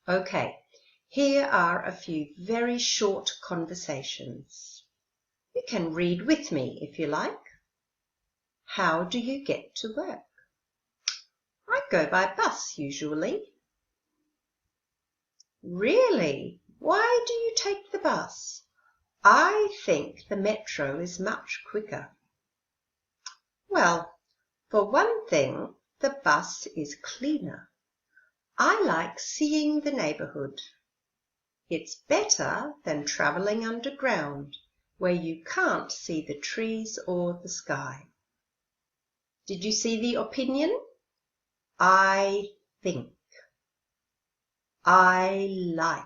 Okay, here are a few very short conversations. You can read with me if you like. How do you get to work? I go by bus usually. Really? Why do you take the bus? I think the metro is much quicker. Well, for one thing, the bus is cleaner. I like seeing the neighbourhood. It's better than travelling underground, where you can't see the trees or the sky. Did you see the opinion? I think. I like.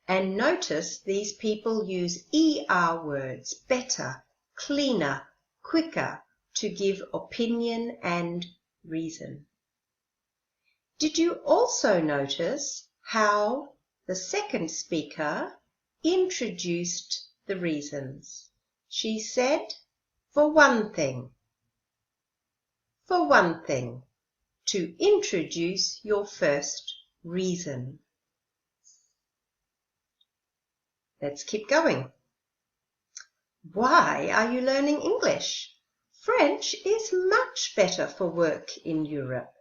And notice these people use ER words, better, cleaner, quicker, to give opinion and reason. Did you also notice how the second speaker introduced the reasons? She said, for one thing. For one thing, to introduce your first reason. Let's keep going. Why are you learning English? French is much better for work in Europe.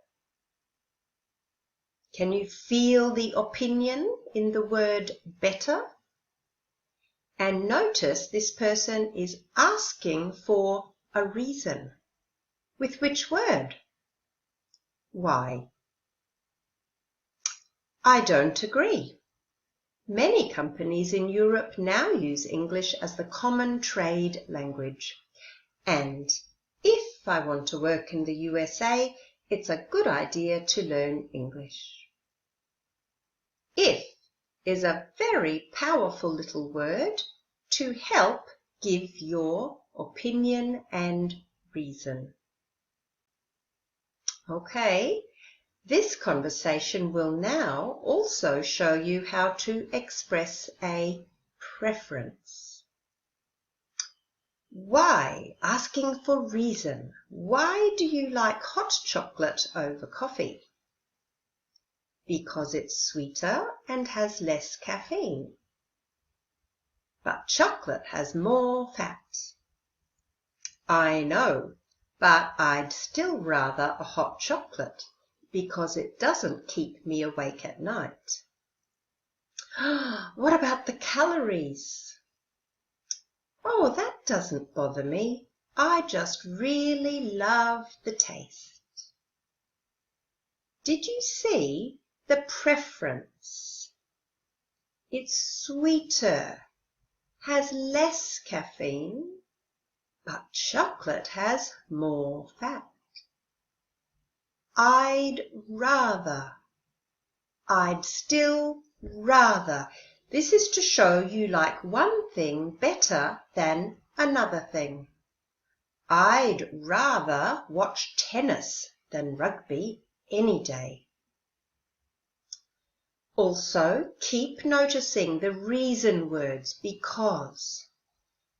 Can you feel the opinion in the word better? And notice this person is asking for a reason. With which word? Why? I don't agree. Many companies in Europe now use English as the common trade language. And if I want to work in the USA, it's a good idea to learn English. If is a very powerful little word to help give your opinion and reason. Okay, this conversation will now also show you how to express a preference. Why? Asking for reason. Why do you like hot chocolate over coffee? Because it's sweeter and has less caffeine. But chocolate has more fat. I know, but I'd still rather a hot chocolate because it doesn't keep me awake at night. What about the calories? Oh, that doesn't bother me. I just really love the taste. Did you see the preference? It's sweeter, has less caffeine, but chocolate has more fat. I'd rather. I'd still rather. This is to show you like one thing better than another thing. I'd rather watch tennis than rugby any day. Also, keep noticing the reason words because.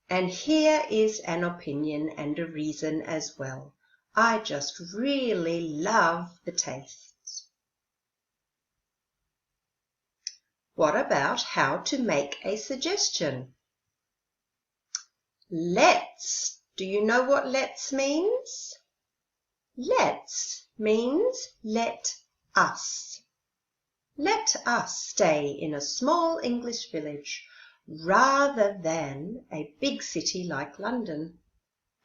And here is an opinion and a reason as well. I just really love the taste. What about how to make a suggestion? Let's. Do you know what let's means? Let's means let us. Let us stay in a small English village rather than a big city like London.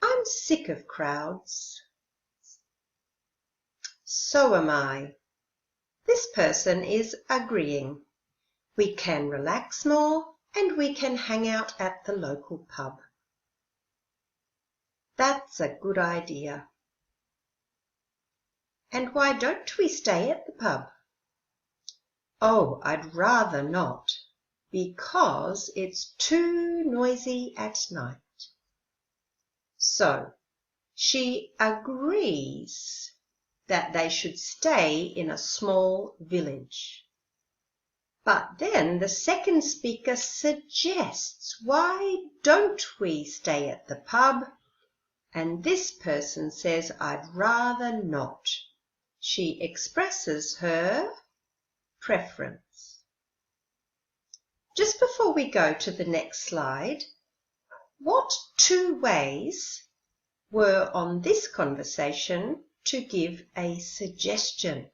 I'm sick of crowds. So am I. This person is agreeing. We can relax more and we can hang out at the local pub. That's a good idea. And why don't we stay at the pub? Oh, I'd rather not, because it's too noisy at night. So, she agrees that they should stay in a small village. But then the second speaker suggests, why don't we stay at the pub? And this person says, I'd rather not. She expresses her preference. Just before we go to the next slide, what two ways were on this conversation to give a suggestion?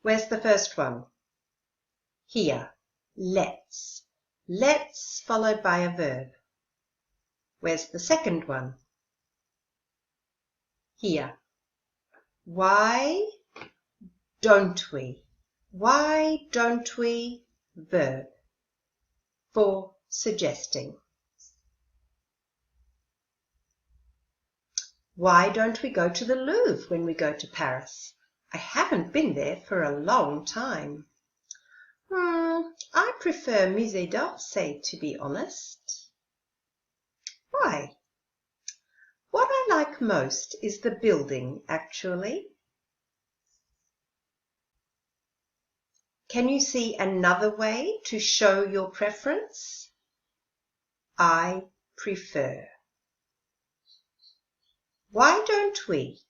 Where's the first one? Here, let's. Let's followed by a verb. Where's the second one? Here. Why don't we? Why don't we? Verb. For suggesting. Why don't we go to the Louvre when we go to Paris? I haven't been there for a long time. I prefer Musée d'Orsay, to be honest. Why? What I like most is the building, actually. Can you see another way to show your preference? I prefer. Why don't we?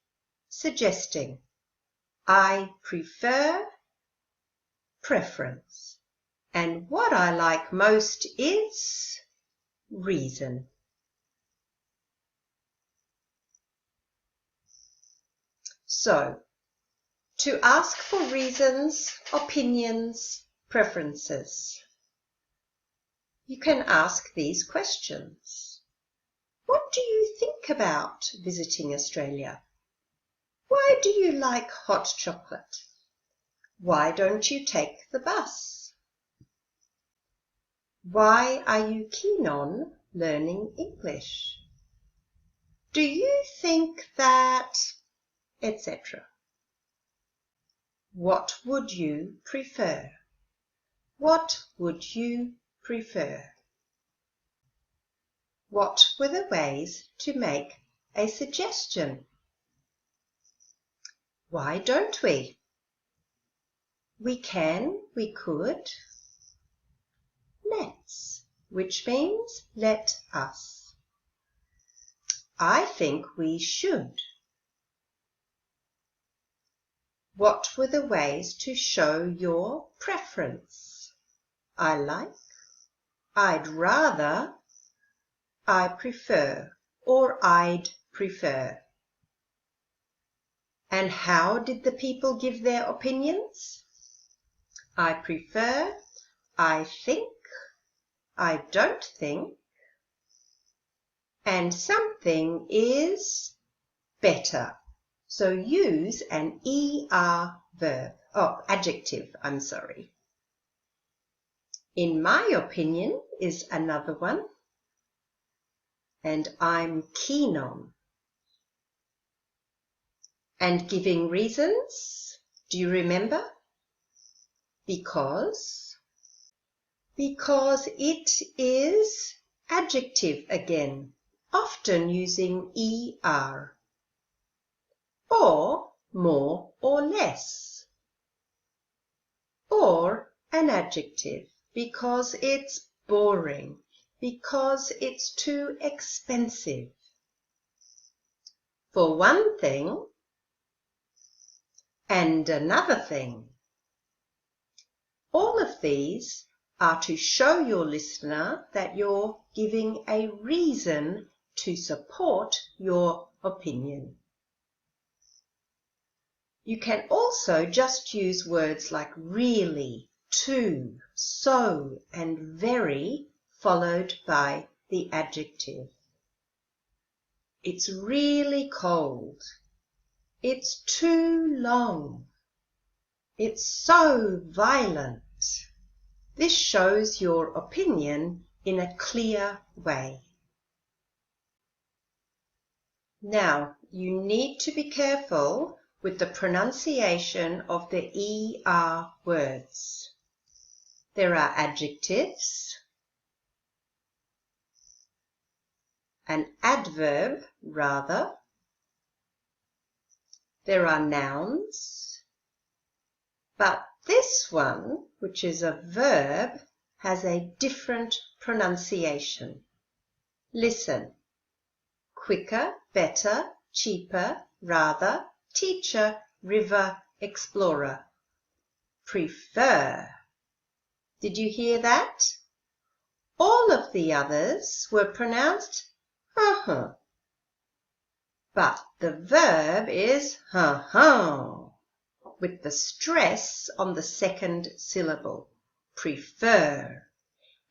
Suggesting. I prefer preference. And what I like most is reason. So, to ask for reasons, opinions, preferences, you can ask these questions. What do you think about visiting Australia? Why do you like hot chocolate? Why don't you take the bus? Why are you keen on learning English? Do you think that, etc.? What would you prefer? What would you prefer? What were the ways to make a suggestion? Why don't we? We can, we could. Let's, which means let us. I think we should. What were the ways to show your preference? I like, I'd rather, I prefer, or I'd prefer. And how did the people give their opinions? I prefer, I think, I don't think, and something is better. So use an ER verb. Oh, adjective, I'm sorry. In my opinion is another one. And I'm keen on. And giving reasons, do you remember? Because. Because it is adjective again, often using ER. Or more or less. Or an adjective, because it's boring, because it's too expensive. For one thing, and another thing. All of these are to show your listener that you're giving a reason to support your opinion. You can also just use words like really, to, so, and very, followed by the adjective. It's really cold. It's too long. It's so violent. This shows your opinion in a clear way. Now, you need to be careful with the pronunciation of the ER words. There are adjectives, an adverb, rather. There are nouns, but this one, which is a verb, has a different pronunciation. Listen. Quicker, better, cheaper, rather, teacher, river, explorer. prefer. Did you hear that? All of the others were pronounced but the verb is with the stress on the second syllable, prefer.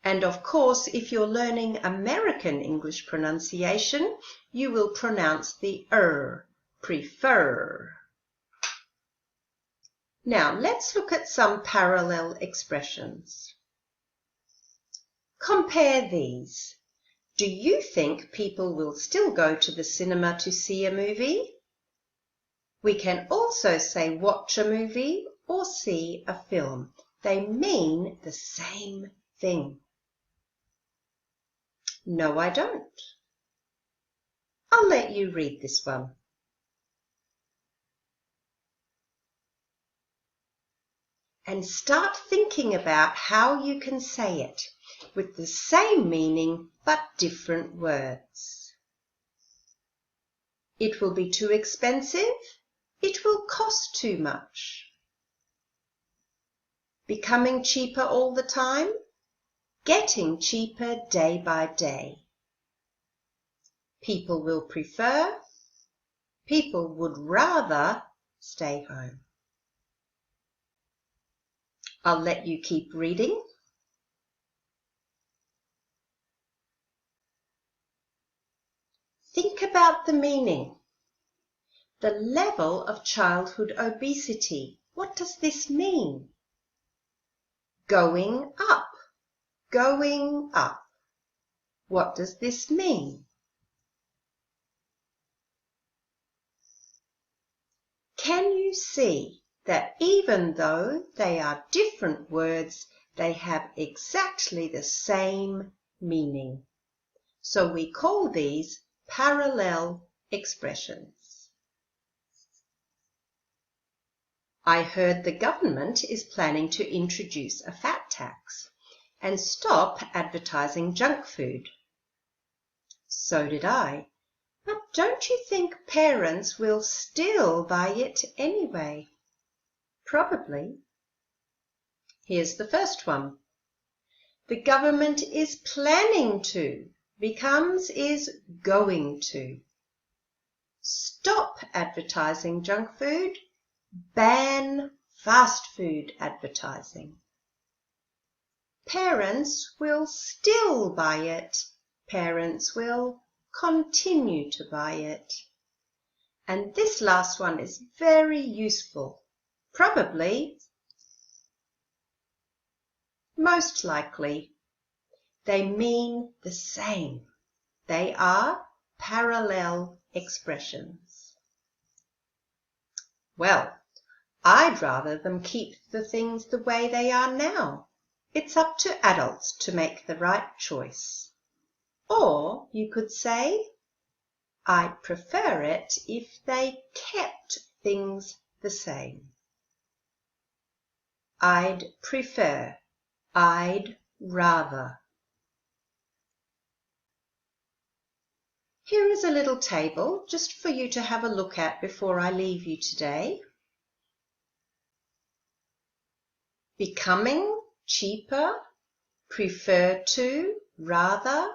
And of course, if you're learning American English pronunciation, you will pronounce the prefer. Now, let's look at some parallel expressions. Compare these. Do you think people will still go to the cinema to see a movie? We can also say watch a movie or see a film. They mean the same thing. No, I don't. I'll let you read this one. And start thinking about how you can say it with the same meaning but different words. It will be too expensive. It will cost too much. Becoming cheaper all the time. Getting cheaper day by day. People will prefer. People would rather stay home. I'll let you keep reading. Think about the meaning. The level of childhood obesity. What does this mean? Going up. Going up. What does this mean? Can you see that even though they are different words, they have exactly the same meaning? So we call these parallel expressions. I heard the government is planning to introduce a fat tax and stop advertising junk food. So did I. But don't you think parents will still buy it anyway? Probably. Here's the first one. The government is planning to becomes is going to. Stop advertising junk food. Ban fast food advertising. Parents will still buy it. Parents will continue to buy it. And this last one is very useful. Probably, most likely, they mean the same. They are parallel expressions. Well, I'd rather them keep the things the way they are now. It's up to adults to make the right choice. Or you could say, I'd prefer it if they kept things the same. I'd prefer. I'd rather. Here is a little table just for you to have a look at before I leave you today. Becoming, cheaper, prefer to, rather,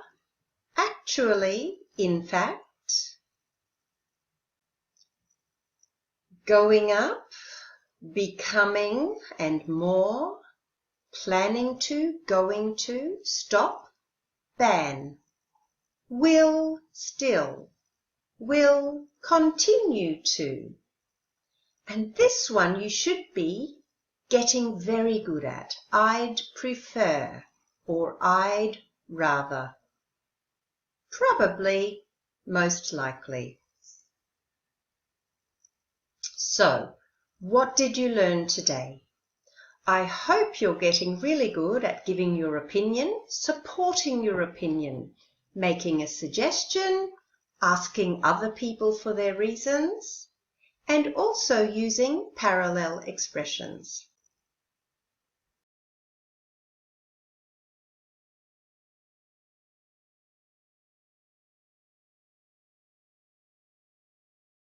actually, in fact. Going up, becoming and more, planning to, going to, stop, ban, will still, will continue to. And this one you should be getting very good at. I'd prefer or I'd rather. Probably, most likely. So, what did you learn today? I hope you're getting really good at giving your opinion, supporting your opinion, making a suggestion, asking other people for their reasons, and also using parallel expressions.